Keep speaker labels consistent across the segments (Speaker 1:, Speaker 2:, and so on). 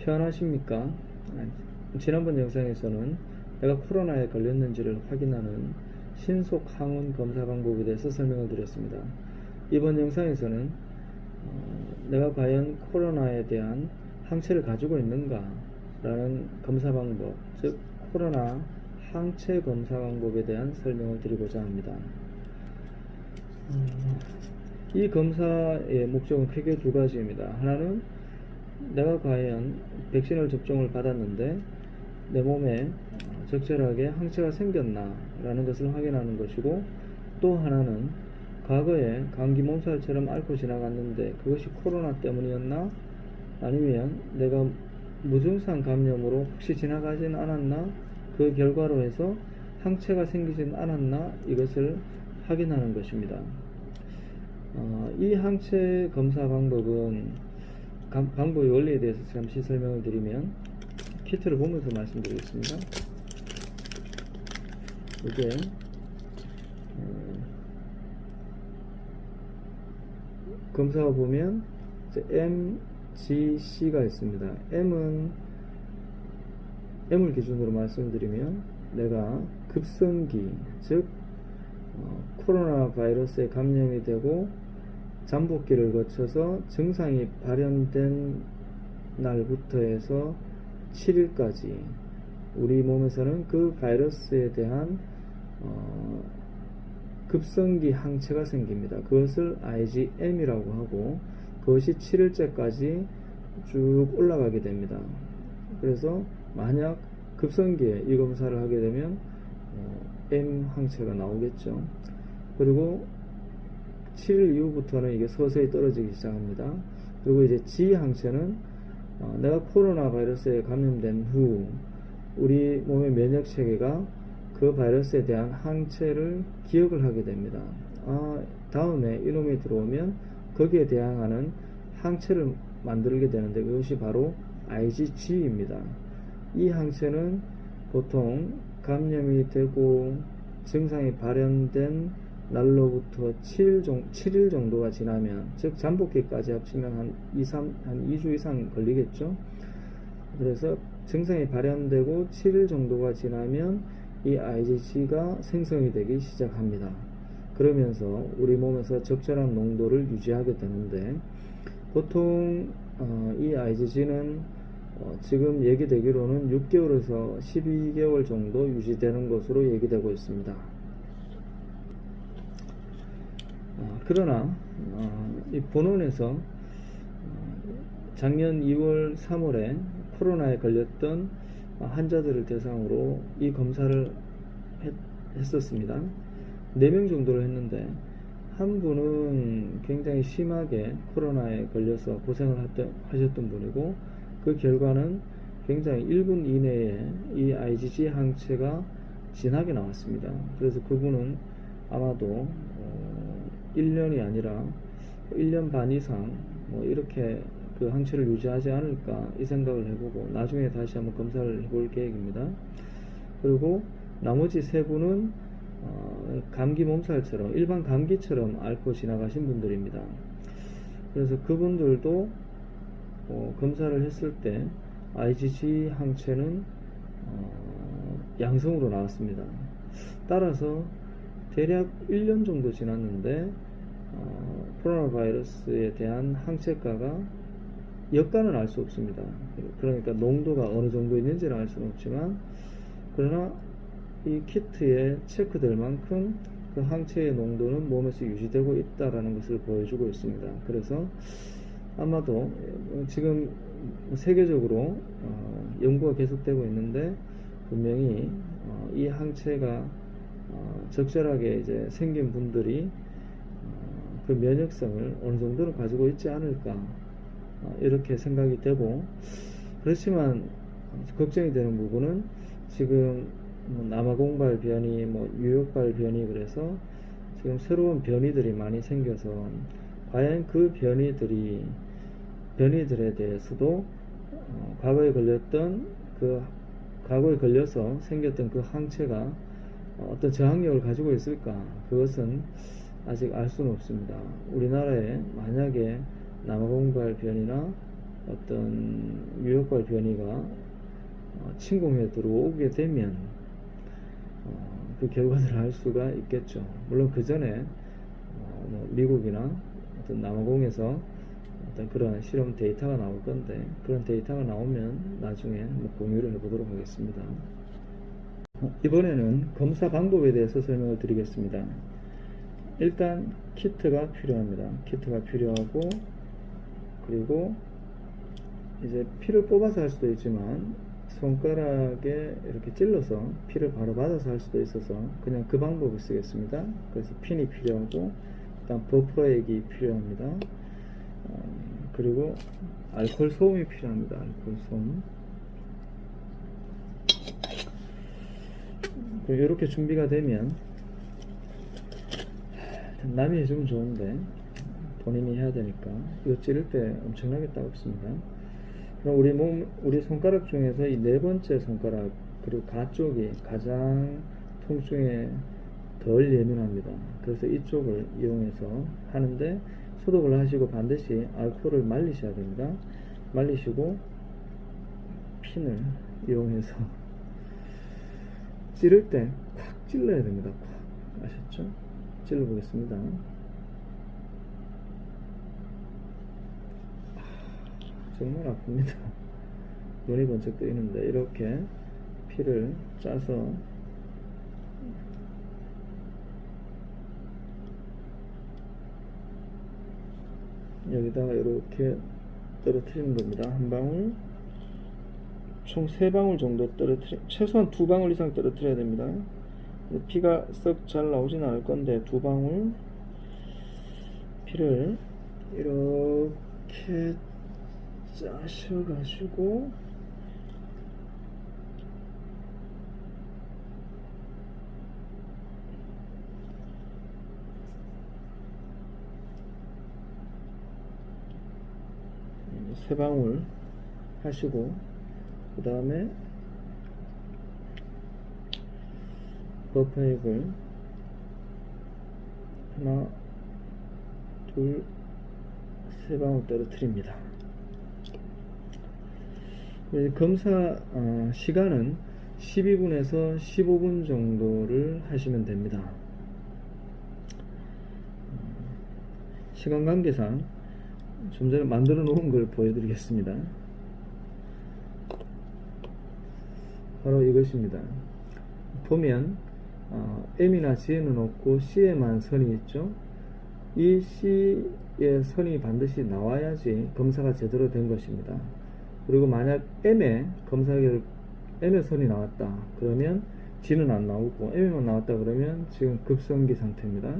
Speaker 1: 평안하십니까? 지난번 영상에서는 내가 코로나에 걸렸는지를 확인하는 신속 항원 검사 방법에 대해서 설명을 드렸습니다. 이번 영상에서는 내가 과연 코로나에 대한 항체를 가지고 있는가 라는 검사 방법, 즉 코로나 항체 검사 방법에 대한 설명을 드리고자 합니다. 이 검사의 목적은 크게 두 가지입니다. 하나는 내가 과연 백신을 접종을 받았는데 내 몸에 적절하게 항체가 생겼나 라는 것을 확인하는 것이고, 또 하나는 과거에 감기 몸살처럼 앓고 지나갔는데 그것이 코로나 때문이었나, 아니면 내가 무증상 감염으로 혹시 지나가진 않았나, 그 결과로 해서 항체가 생기진 않았나, 이것을 확인하는 것입니다. 이 항체 검사 방법은 방법의 원리에 대해서 잠시 설명을 드리면, 키트를 보면서 말씀드리겠습니다. 이게 검사가 보면 MGC가 있습니다. M을 기준으로 말씀드리면, 내가 급성기, 즉 코로나 바이러스에 감염이 되고 잠복기를 거쳐서 증상이 발현된 날부터 해서 7일까지 우리 몸에서는 그 바이러스에 대한 급성기 항체가 생깁니다. 그것을 IgM이라고 하고, 그것이 7일째까지 쭉 올라가게 됩니다. 그래서 만약 급성기에 이 검사를 하게 되면 M 항체가 나오겠죠. 그리고 7일 이후부터는 이게 서서히 떨어지기 시작합니다. 그리고 이제 G 항체는 내가 코로나 바이러스에 감염된 후 우리 몸의 면역 체계가 그 바이러스에 대한 항체를 기억을 하게 됩니다. 다음에 이놈이 들어오면 거기에 대항하는 항체를 만들게 되는데, 그것이 바로 IgG입니다. 이 항체는 보통 감염이 되고 증상이 발현된 날로부터 7일 정도가 지나면, 즉 잠복기까지 합치면 한 2주 이상 걸리겠죠. 그래서 증상이 발현되고 7일 정도가 지나면 이 IgG가 생성이 되기 시작합니다. 그러면서 우리 몸에서 적절한 농도를 유지하게 되는데, 보통 이 IgG는 지금 얘기되기로는 6개월에서 12개월 정도 유지되는 것으로 얘기되고 있습니다. 그러나 이 본원에서 작년 2월 3월에 코로나에 걸렸던 환자들을 대상으로 이 검사를 했었습니다. 4명 정도를 했는데, 한 분은 굉장히 심하게 코로나에 걸려서 고생을 하셨던 분이고, 그 결과는 굉장히 1분 이내에 이 IgG 항체가 진하게 나왔습니다. 그래서 그분은 아마도 1년이 아니라 1년 반 이상 이렇게 그 항체를 유지하지 않을까, 이 생각을 해보고 나중에 다시 한번 검사를 해볼 계획입니다. 그리고 나머지 3분은 감기 몸살처럼, 일반 감기처럼 앓고 지나가신 분들입니다. 그래서 그분들도 검사를 했을 때 IgG 항체는 양성으로 나왔습니다. 따라서 대략 1년 정도 지났는데 코로나 바이러스에 대한 항체가가 여가는 알 수 없습니다. 그러니까 농도가 어느 정도 있는지는 알 수는 없지만, 그러나 이 키트에 체크될 만큼 그 항체의 농도는 몸에서 유지되고 있다라는 것을 보여주고 있습니다. 그래서 아마도 지금 세계적으로 연구가 계속되고 있는데, 분명히 이 항체가 적절하게 이제 생긴 분들이 그 면역성을 어느 정도는 가지고 있지 않을까, 이렇게 생각이 되고, 그렇지만 걱정이 되는 부분은 지금 남아공발 변이, 뉴욕발 변이, 그래서 지금 새로운 변이들이 많이 생겨서 과연 그 변이들에 대해서도 과거에 걸려서 생겼던 그 항체가 어떤 저항력을 가지고 있을까, 그것은 아직 알 수는 없습니다. 우리나라에 만약에 남아공발 변이나 어떤 유효발 변이가 침공해 들어오게 되면 그 결과들을 알 수가 있겠죠. 물론 그 전에 뭐 미국이나 어떤 남아공에서 어떤 그런 실험 데이터가 나올 건데, 그런 데이터가 나오면 나중에 뭐 공유를 해보도록 하겠습니다. 이번에는 검사 방법에 대해서 설명을 드리겠습니다. 일단 키트가 필요합니다. 키트가 필요하고, 그리고 이제 피를 뽑아서 할 수도 있지만 손가락에 이렇게 찔러서 피를 바로 받아서 할 수도 있어서 그냥 그 방법을 쓰겠습니다. 그래서 핀이 필요하고, 일단 버퍼액이 필요합니다. 그리고 알코올 소음이 필요합니다. 알코올 소음. 이렇게 준비가 되면, 남이 해주면 좋은데 본인이 해야 되니까 이거 찌를 때 엄청나게 따갑습니다. 그럼 우리 손가락 중에서 이 네 번째 손가락, 그리고 가쪽이 가장 통증에 덜 예민합니다. 그래서 이쪽을 이용해서 하는데, 소독을 하시고 반드시 알코올을 말리셔야 됩니다. 말리시고 핀을 이용해서 찌를 때 콱 찔러야 됩니다. 콱. 아셨죠? 찔러 보겠습니다. 정말 아픕니다. 눈이 번쩍 뜨이는데, 이렇게 피를 짜서 여기다가 이렇게 떨어뜨리는 겁니다. 한 방울, 총 3방울 정도 최소한 2방울 이상 떨어뜨려야 됩니다. 피가 썩 잘 나오진 않을 건데 2방울 피를 이렇게 짜셔가지고 세 방울 하시고, 그 다음에 버퍼액을 하나, 둘, 세 방울 떨어뜨립니다. 검사 시간은 12분에서 15분 정도를 하시면 됩니다. 시간 관계상 좀 전에 만들어 놓은 걸 보여드리겠습니다. 바로 이것입니다. 보면 M이나 G에는 없고 C에만 선이 있죠. 이 C의 선이 반드시 나와야지 검사가 제대로 된 것입니다. 그리고 만약 M의 선이 나왔다 그러면 G는 안 나오고, M만 나왔다 그러면 지금 급성기 상태입니다.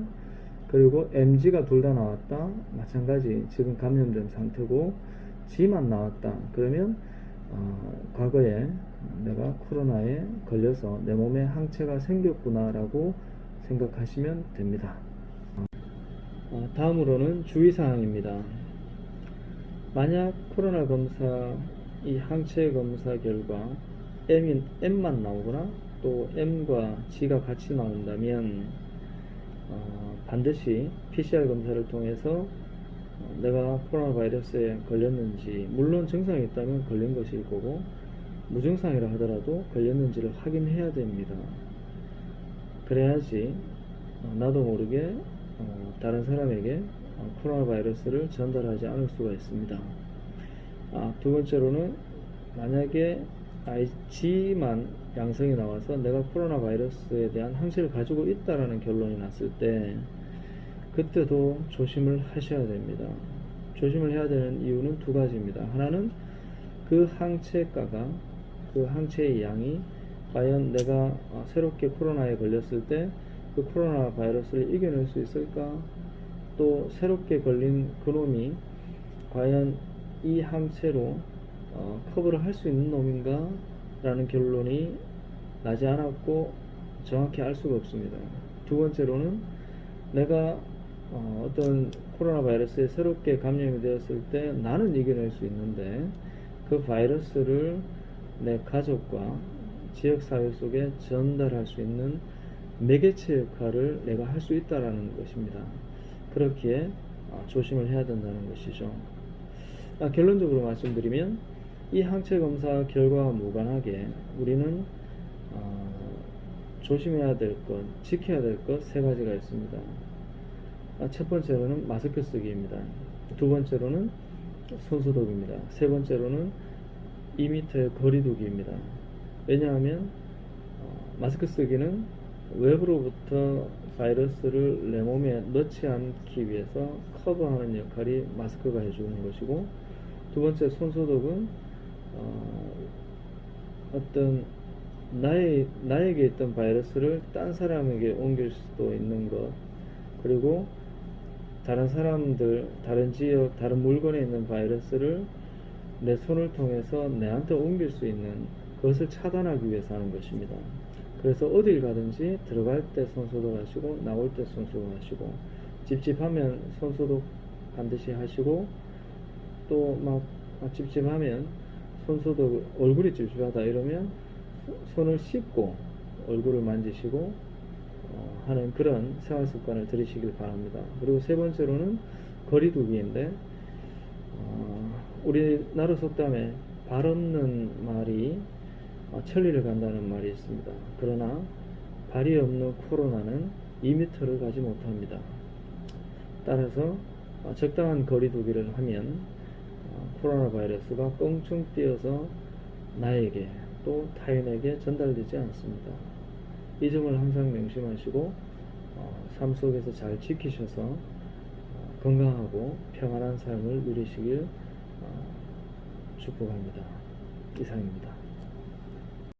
Speaker 1: 그리고 MG가 둘 다 나왔다, 마찬가지 지금 감염된 상태고, G만 나왔다 그러면 과거에 내가 코로나에 걸려서 내 몸에 항체가 생겼구나 라고 생각하시면 됩니다. 다음으로는 주의사항입니다. 만약 코로나 검사 이 항체 검사 결과 M만 나오거나 또 M과 G가 같이 나온다면 반드시 PCR 검사를 통해서 내가 코로나 바이러스에 걸렸는지, 물론 증상이 있다면 걸린 것일 거고, 무증상이라 하더라도 걸렸는지를 확인해야 됩니다. 그래야지 나도 모르게 다른 사람에게 코로나 바이러스를 전달하지 않을 수가 있습니다. 두 번째로는 만약에 Ig만 양성이 나와서 내가 코로나 바이러스에 대한 항체를 가지고 있다라는 결론이 났을 때, 그때도 조심을 하셔야 됩니다. 조심을 해야 되는 이유는 두 가지입니다. 하나는 그 항체가가, 그 항체의 양이 과연 내가 새롭게 코로나에 걸렸을 때 그 코로나 바이러스를 이겨낼 수 있을까? 또 새롭게 걸린 그놈이 과연 이 항체로 커버를 할 수 있는 놈인가? 라는 결론이 나지 않았고 정확히 알 수가 없습니다. 두 번째로는 내가 어떤 코로나 바이러스에 새롭게 감염이 되었을 때 나는 이겨낼 수 있는데, 그 바이러스를 내 가족과 지역사회 속에 전달할 수 있는 매개체 역할을 내가 할 수 있다라는 것입니다. 그렇기에 조심을 해야 된다는 것이죠. 결론적으로 말씀드리면 이 항체 검사 결과와 무관하게 우리는 조심해야 될 것, 지켜야 될 것 세 가지가 있습니다. 첫 번째로는 마스크 쓰기입니다. 두 번째로는 손소독입니다. 세 번째로는 2m의 거리 두기입니다. 왜냐하면 마스크 쓰기는 외부로부터 바이러스를 내 몸에 넣지 않기 위해서 커버하는 역할이 마스크가 해주는 것이고, 두 번째 손소독은 어떤 나에게 있던 바이러스를 딴 사람에게 옮길 수도 있는 것, 그리고 다른 사람들, 다른 지역, 다른 물건에 있는 바이러스를 내 손을 통해서 내한테 옮길 수 있는 그것을 차단하기 위해서 하는 것입니다. 그래서 어딜 가든지 들어갈 때 손소독 하시고 나올 때 손소독 하시고, 찝찝하면 손소독 반드시 하시고, 또 막 찝찝하면 손소독, 얼굴이 찝찝하다 이러면 손을 씻고 얼굴을 만지시고 하는 그런 생활 습관을 들이시길 바랍니다. 그리고 세 번째로는 거리두기인데, 우리나라 속담에 발 없는 말이 천리를 간다는 말이 있습니다. 그러나 발이 없는 코로나는 2m를 가지 못합니다. 따라서 적당한 거리두기를 하면 코로나 바이러스가 껑충 뛰어서 나에게 또 타인에게 전달되지 않습니다. 이 점을 항상 명심하시고 삶 속에서 잘 지키셔서 건강하고 평안한 삶을 누리시길 축복합니다. 이상입니다.